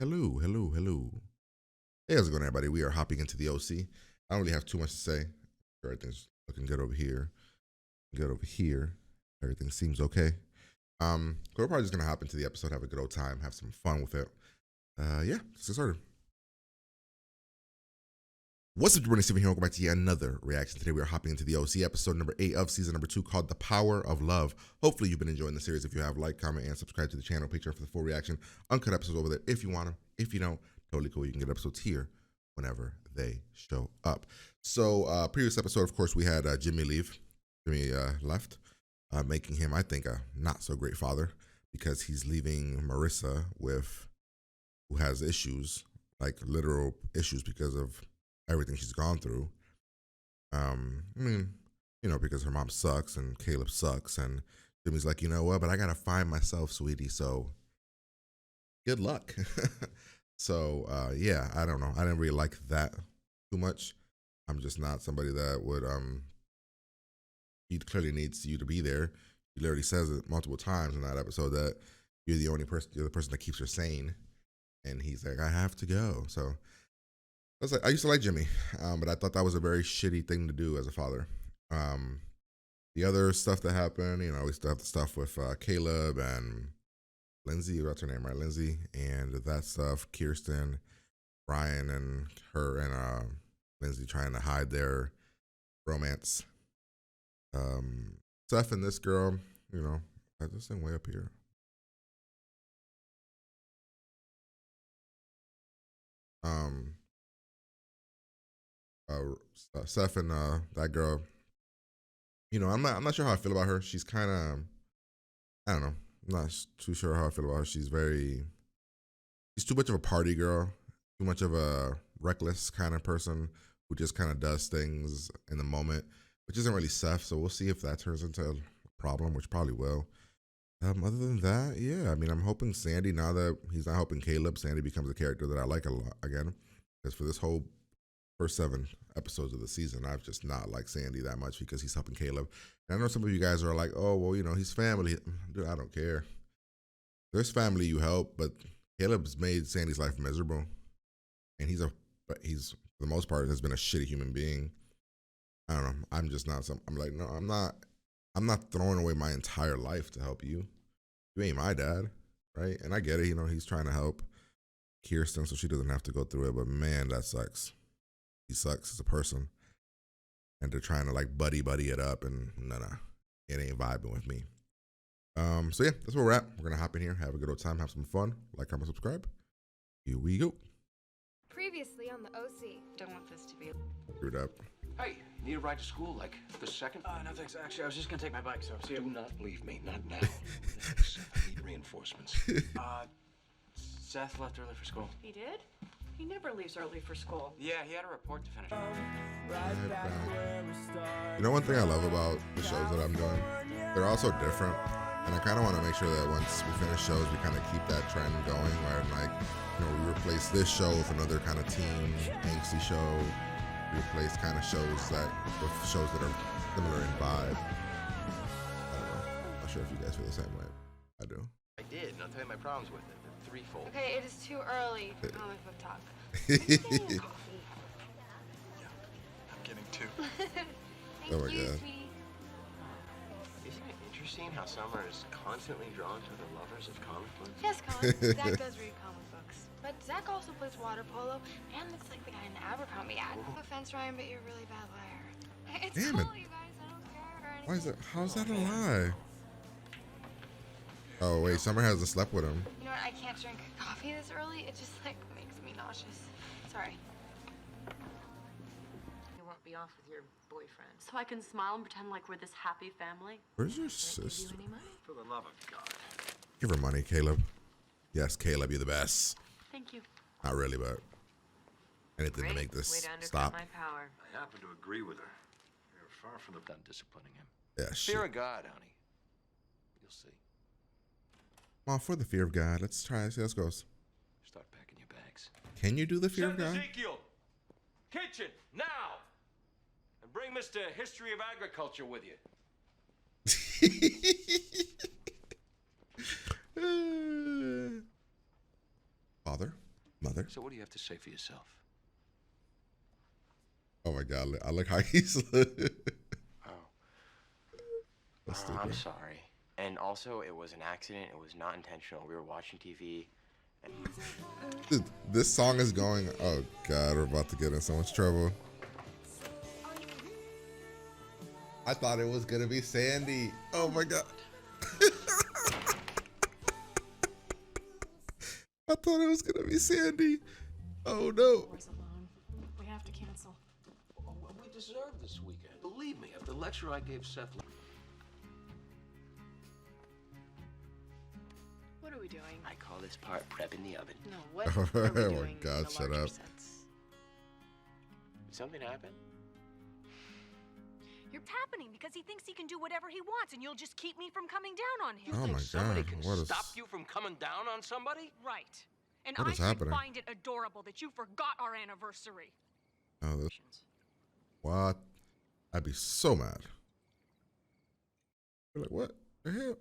Hello, hello, hello. Hey, how's it going, everybody? We are hopping into the OC. I don't really have too much to say. Everything's looking good over here. Good over here. Everything seems okay. We're probably just gonna hop into the episode, have a good old time, have some fun with it. Yeah, let's get started. What's up, everybody? Steven here. Welcome back to yet another reaction. Today we are hopping into the OC episode number 8 of season number 2 called The Power of Love. Hopefully you've been enjoying the series. If you have, like, comment, and subscribe to the channel. Patreon for the full reaction. Uncut episodes over there if you want them. If you don't, totally cool. You can get episodes here whenever they show up. So previous episode, of course, we had Jimmy leave. Jimmy left, making him, I think, a not so great father because he's leaving Marissa with, who has issues, like literal issues because of everything she's gone through. I mean, because her mom sucks and Caleb sucks, and Jimmy's like, you know what, but I gotta find myself, sweetie. So good luck. So yeah, I don't know. I didn't really like that too much. I'm just not somebody that would he clearly needs you to be there. He literally says it multiple times in that episode that you're the only person, you're the person that keeps her sane. And he's like, I have to go. So I used to like Jimmy, but I thought that was a very shitty thing to do as a father. The other stuff that happened, we still have the stuff with Caleb and Lindsay, what's her name, right? Lindsay, and that stuff, Kirsten, Brian, and her and Lindsay trying to hide their romance. Steph and this girl, I just am way up here. Steph and that girl, I'm not sure how I feel about her. She's kind of, I don't know. I'm not too sure how I feel about her. She's too much of a party girl, too much of a reckless kind of person who just kind of does things in the moment, which isn't really Seth. So we'll see if that turns into a problem, which probably will. Other than that, yeah, I mean, I'm hoping Sandy, now that he's not helping Caleb, Sandy becomes a character that I like a lot again. Because for this whole first 7 episodes of the season, I've just not liked Sandy that much because he's helping Caleb. And I know some of you guys are like, oh, well, he's family. Dude, I don't care. There's family you help, but Caleb's made Sandy's life miserable. And he's for the most part, has been a shitty human being. I don't know. I'm just not I'm like, no, I'm not throwing away my entire life to help you. You ain't my dad, right? And I get it, he's trying to help Kirsten so she doesn't have to go through it, but man, that sucks. He sucks as a person. And they're trying to like buddy it up, and no, it ain't vibing with me. So yeah, that's where we're at. We're gonna hop in here, have a good old time, have some fun. Like, comment, subscribe. Here we go. Previously on the OC. Don't want this to be. Screwed up. Hey, need a ride to school, like the second? No thanks. Actually, I was just gonna take my bike, so see you. Do not leave me, not now. I need reinforcements. Seth left early for school. He did? He never leaves early for school. Yeah, he had a report to finish. One thing I love about the shows that I'm doing, they're also different. And I kind of want to make sure that once we finish shows, we kind of keep that trend going where, like, we replace this show with another kind of teen, angsty show. We replace kind of shows with shows that are similar in vibe. I don't know. I'm not sure if you guys feel the same way. I do. I did, and I'll tell you my problems with it. They're threefold. Okay, it is too early for comic book talk. I'm getting 2. Thank Oh my you, God. sweetie. Isn't it interesting how Summer is constantly drawn to the lovers of comic books? Yes, Colin. Zach does read comic books. But Zach also plays water polo and looks like the guy in the Abercrombie ad. No offense, Ryan, but you're a really bad liar. It's Damn cool, it. you guys. I don't care. Why is that? How's that a lie? Oh, wait, Summer hasn't slept with him. You know what? I can't drink coffee this early. It just, makes me nauseous. Sorry. You won't be off with your boyfriend. So I can smile and pretend like we're this happy family? Where's your Give sister? you any money? For the love of God. Give her money, Caleb. Yes, Caleb, you're the best. Thank you. Not really, but anything to make Way this to undercut stop. my power. I happen to agree with her. You're far from the done disciplining him. Yeah, shit. Fear of God, honey. You'll see. Well, for the fear of God, let's try and see how this goes. Start packing your bags. Can you do the fear of Send God? Ezekiel, kitchen, now! And bring Mr. History of Agriculture with you. Father, Mother. So what do you have to say for yourself? Oh my God, I like how he's. Oh. That's I'm stupid. sorry. And also, it was an accident. It was not intentional. We were watching TV. And Dude, this song is going. Oh God, we're about to get in so much trouble. I thought it was gonna be Sandy. Oh my God. I thought it was gonna be Sandy. Oh no. Boys alone. We have to cancel. Oh, well, we deserve this weekend. Believe me, after the lecture I gave Seth. What are we doing? I call this part prep in the oven. No, what are we Oh doing my in God, the shut larger up. sense? Did something happen? You're happening because he thinks he can do whatever he wants, and you'll just keep me from coming down on him. Oh Think my somebody God, can what is- stop you from coming down on somebody? Right. And What I is should happening? find it adorable that you forgot our anniversary. Oh, this, what? I'd be so mad. You're like, what the hell?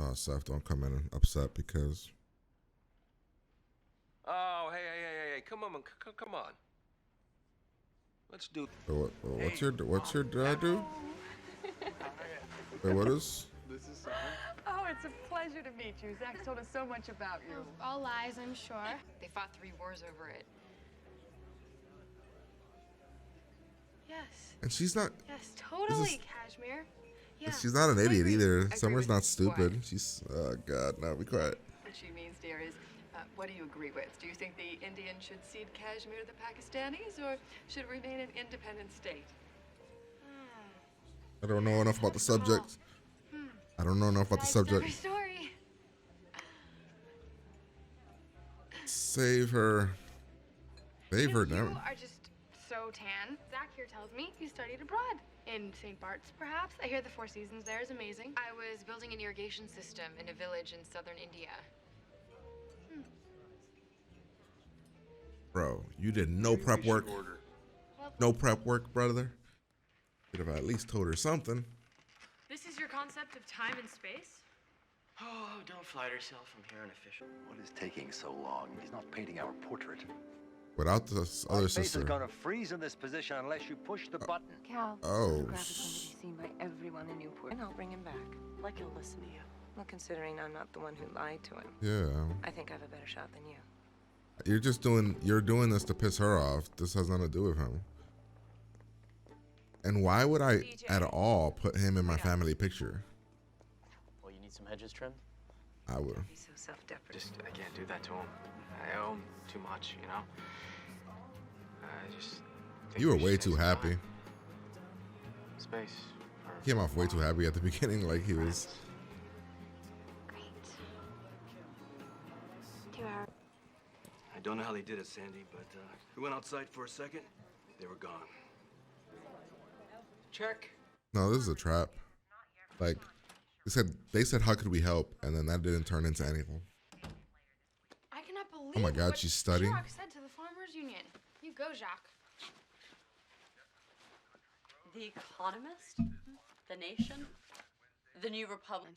Oh, Seth, don't come in upset because. Oh, hey, come on, come on. Let's do. What's your dad do? Wait, what is? Oh, it's a pleasure to meet you. Zach told us so much about you. All lies, I'm sure. They fought 3 wars over it. Yes. And she's not. Yes, totally, Kashmir. Yeah. She's not an I idiot agree. either. I agree Summer's with not you. stupid. What? She's. Oh God, no, be quiet. What she means, dear, is what do you agree with? Do you think the Indians should cede Kashmir to the Pakistanis, or should it remain an independent state? I don't know enough about the subject. I don't know enough about the Sides to every subject. story. Save her. Save her You now. are just so tan. Zach here tells me you studied abroad. In St. Bart's, perhaps. I hear the Four Seasons there is amazing. I was building an irrigation system in a village in southern India. Bro, you did no prep work. No prep work, brother. Could have at least told her something. This is your concept of time and space? Oh, don't flatter yourself. I'm here unofficial. What is taking so long? He's not painting our portrait. Without the Our other face sister. is gonna freeze in this position unless you push the button. Cal, Oh. photograph is going to be seen by everyone in Newport, and I'll bring him back. Like he'll listen to you. Well, considering I'm not the one who lied to him, Yeah. I think I have a better shot than you. You're doing this to piss her off. This has nothing to do with him. And why would I at all put him in my family picture? Well, you need some hedges trimmed? I would. He's so self-deprecating. Just, I can't do that to him. I owe him too much, you know? I just think You were we should way take too some happy. time. Space. For He came off way too happy at the beginning, like he was. Great. 2 hours. I don't know how they did it, Sandy, but we went outside for a second. They were gone. Check. No, this is a trap. Like they said how could we help, and then that didn't turn into anything. I cannot believe Oh my God, what she's studying? Chirac said to the Farmers Union. You go, Jacques. The Economist? The Nation? The New Republic?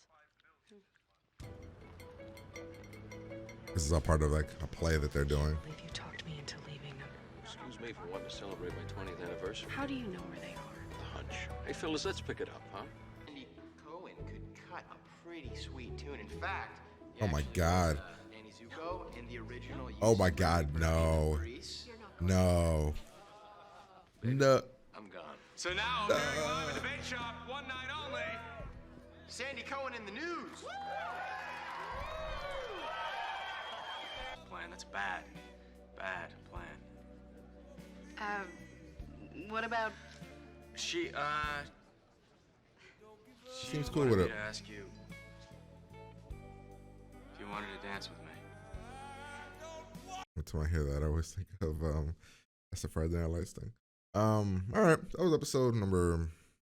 This is all part of like a play that they're doing. I believe you talked me into leaving them. Excuse me for wanting to celebrate my 20th anniversary. How do you know where they are? The hunch. Hey, Phyllis, let's pick it up, huh? Andy Cohen could cut a pretty sweet tune. In fact, Oh my God. Danny Zuko in the original. Oh my God, no. Grease. No. No. I'm gone. So now, appearing live at the bait shop, one night only. Sandy Cohen in the news. plan. That's bad. Bad plan. What about... She Seems cool wanted with me it. to ask you if you wanted to dance with me. Every time I hear that, I always think of that's the Friday Night Lights thing. All right, that was episode number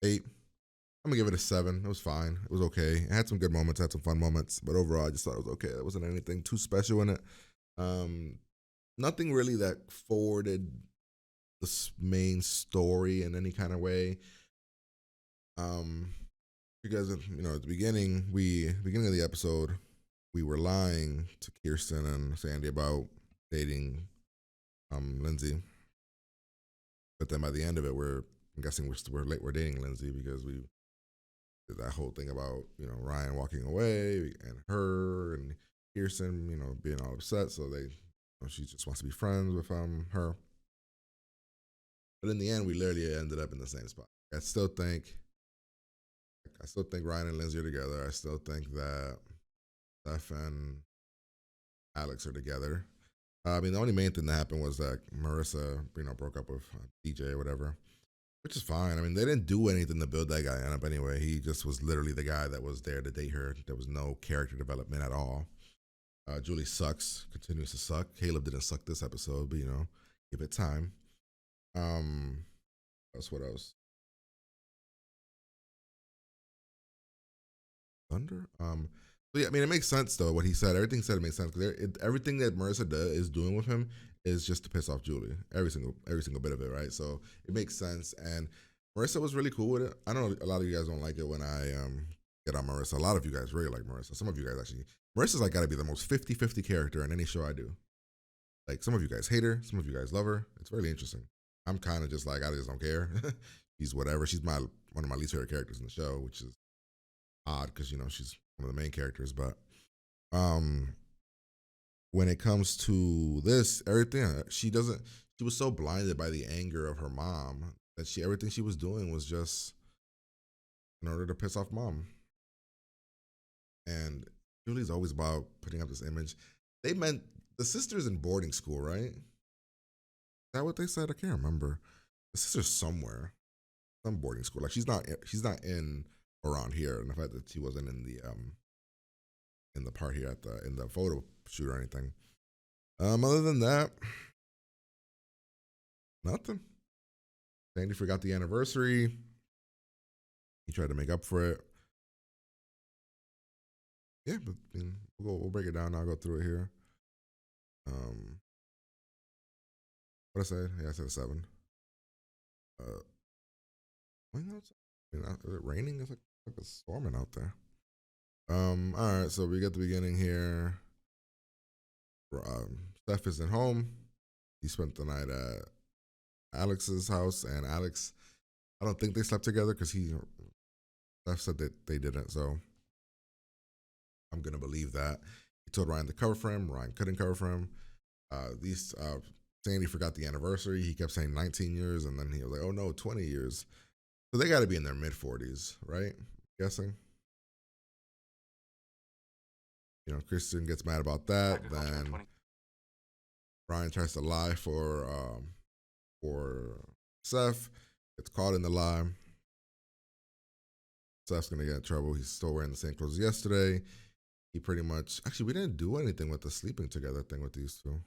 8. I'm gonna give it a 7. It was fine. It was okay. It had some good moments, had some fun moments, but overall, I just thought it was okay. There wasn't anything too special in it. Nothing really that forwarded the main story in any kind of way. Because at the beginning of the episode, we were lying to Kirsten and Sandy about dating Lindsay. But then by the end of it, I'm guessing we're dating Lindsay because we did that whole thing about, you know, Ryan walking away and her and Kirsten, you know, being all upset. So she just wants to be friends with her. But in the end, we literally ended up in the same spot. I still think Ryan and Lindsay are together. I still think that Steph and Alex are together. I mean, the only main thing that happened was that Marissa, you know, broke up with DJ or whatever, which is fine. I mean, they didn't do anything to build that guy up anyway. He just was literally the guy that was there to date her. There was no character development at all. Julie sucks, continues to suck. Caleb didn't suck this episode, but, you know, give it time. What else? Thunder? So yeah, I mean, it makes sense though what he said. Everything he said makes sense because everything that Marissa is doing with him is just to piss off Julie. Every single bit of it, right? So it makes sense. And Marissa was really cool with it. I know a lot of you guys don't like it when I get on Marissa. A lot of you guys really like Marissa. Some of you guys actually. Marissa's like got to be the most 50-50 character in any show I do. Like some of you guys hate her, some of you guys love her. It's really interesting. I'm kind of just like, I just don't care. She's whatever. She's one of my least favorite characters in the show, which is odd because, you know, she's one of the main characters. But when it comes to this, everything, she was so blinded by the anger of her mom that everything she was doing was just in order to piss off mom. And Julie's always about putting up this image. They meant the sister's in boarding school, right? Is that what they said? I can't remember. The sister's somewhere, some boarding school. Like she's not in around here. And the fact that she wasn't in the part here in the photo shoot or anything. Other than that, nothing. Sandy forgot the anniversary. He tried to make up for it. Yeah, but I mean, we'll break it down. I'll go through it here. What I said? Yeah, I said a 7. Is it raining? It's like it's storming out there. All right, so we get the beginning here. Steph isn't home. He spent the night at Alex's house, and Alex, I don't think they slept together because Steph said that they didn't, so I'm gonna believe that. He told Ryan to cover for him. Ryan couldn't cover for him. Sandy forgot the anniversary. He kept saying 19 years, and then he was like, oh no, 20 years. So they got to be in their mid-40s, right? I'm guessing. You know, Kristen gets mad about that. Then Ryan tries to lie for Seth. Gets caught in the lie. Seth's going to get in trouble. He's still wearing the same clothes as yesterday. He pretty much... Actually, we didn't do anything with the sleeping together thing with these two.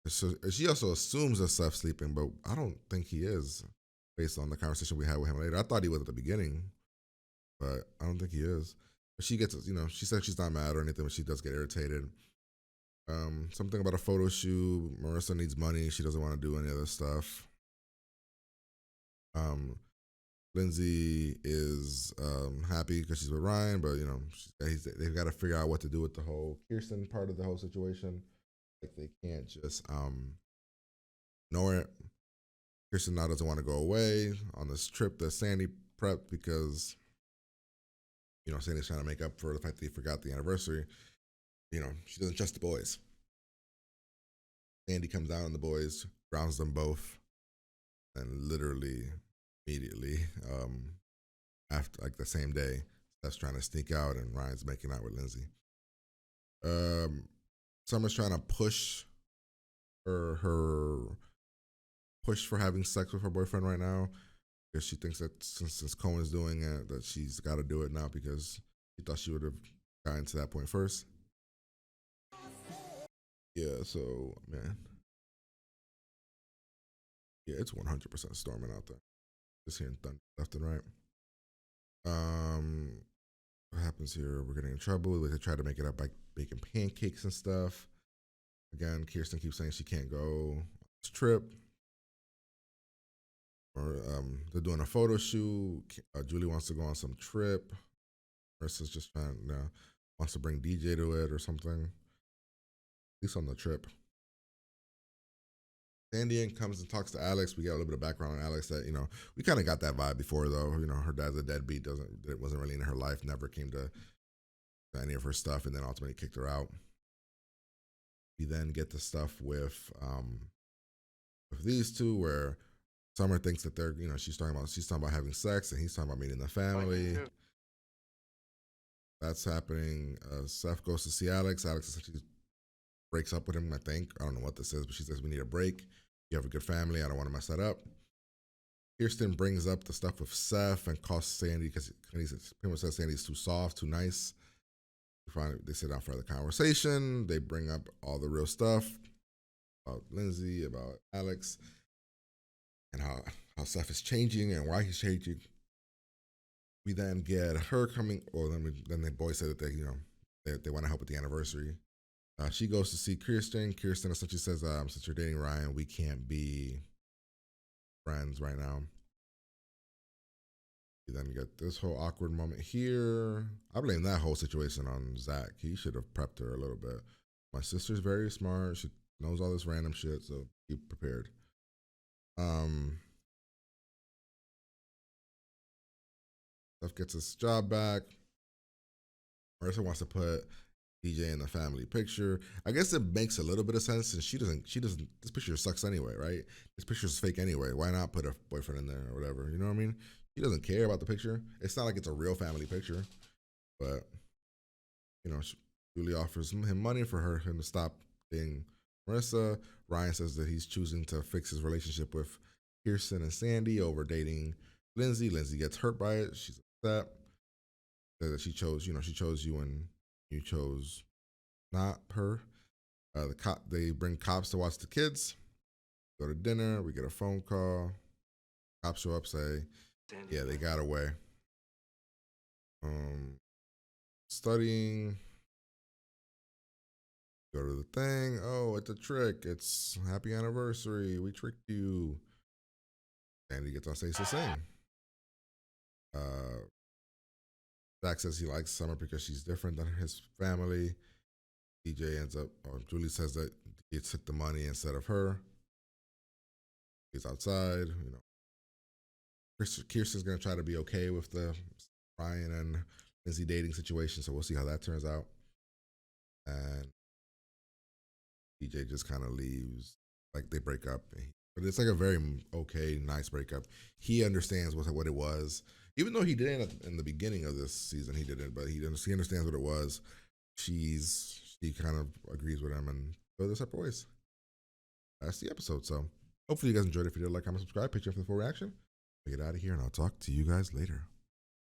So she also assumes that Seth's sleeping, but I don't think he is, based on the conversation we had with him later. I thought he was at the beginning, but I don't think he is. But she gets, you know, she said she's not mad or anything, but she does get irritated. Something about a photo shoot. Marissa needs money. She doesn't want to do any other stuff. Lindsay is happy because she's with Ryan, but, you know, they've got to figure out what to do with the whole Kirsten part of the whole situation. Like they can't just ignore it. Kirsten now doesn't want to go away on this trip that Sandy prepped because, you know, Sandy's trying to make up for the fact that he forgot the anniversary. You know, she doesn't trust the boys. Sandy comes down on the boys, grounds them both, and literally immediately, after like the same day, Steph's trying to sneak out and Ryan's making out with Lindsay. Summer's trying to push her push for having sex with her boyfriend right now because she thinks that since Cohen's doing it, that she's got to do it now because she thought she would have gotten to that point first. Yeah, so, man. Yeah, it's 100% storming out there. Just hearing thunder left and right. What happens here? We're getting in trouble. They try to make it up by baking pancakes and stuff. Again, Kirsten keeps saying she can't go on this trip. Or they're doing a photo shoot. Julie wants to go on some trip. Marissa's just trying, wants to bring DJ to it or something. At least on the trip. Sandy comes and talks to Alex. We get a little bit of background on Alex that, we kind of got that vibe before though. Her dad's a deadbeat, wasn't really in her life, never came to any of her stuff, and then ultimately kicked her out. We then get the stuff with these two where Summer thinks that they're, she's talking about having sex and he's talking about meeting the family. That's happening. Seth goes to see Alex. Alex essentially breaks up with him, I think. I don't know what this is, but she says, we need a break. You have a good family. I don't want to mess that up. Kirsten brings up the stuff with Seth and calls Sandy because he pretty much says Sandy's too soft, too nice. Finally, they sit down for the conversation. They bring up all the real stuff about Lindsay, about Alex, and how Seth is changing and why he's changing. We then get her coming, or then the boys say that they want to help with the anniversary. She goes to see Kirsten. Kirsten essentially says, since you're dating Ryan, we can't be friends right now. You then get this whole awkward moment here. I blame that whole situation on Zach. He should have prepped her a little bit. My sister's very smart. She knows all this random shit, so be prepared. Steph gets his job back. Marissa wants to put DJ in the family picture. I guess it makes a little bit of sense since she doesn't, this picture sucks anyway, right? This picture is fake anyway. Why not put a boyfriend in there or whatever? You know what I mean? He doesn't care about the picture. It's not like it's a real family picture, but Julie offers him money for him to stop dating Marissa. Ryan says that he's choosing to fix his relationship with Kirsten and Sandy over dating Lindsay. Lindsay gets hurt by it. She's upset. Says that she chose you and you chose not her. They bring cops to watch the kids. Go to dinner. We get a phone call. Cops show up, say, yeah, they got away. Studying. Go to the thing. Oh, it's a trick. It's happy anniversary. We tricked you. Sandy gets on stage to sing. Zach says he likes Summer because she's different than his family. DJ Julie says that he took the money instead of her. He's outside, Kirsten's gonna try to be okay with the Ryan and Lindsay dating situation, so we'll see how that turns out. And DJ just kind of leaves, like they break up, but it's like a very okay, nice breakup. He understands what it was, even though he didn't in the beginning of this season. He didn't, but he understands what it was. She kind of agrees with him and go their separate ways. That's the episode. So hopefully you guys enjoyed it. If you did, like, comment, subscribe, picture for the full reaction. I'll get out of here and I'll talk to you guys later.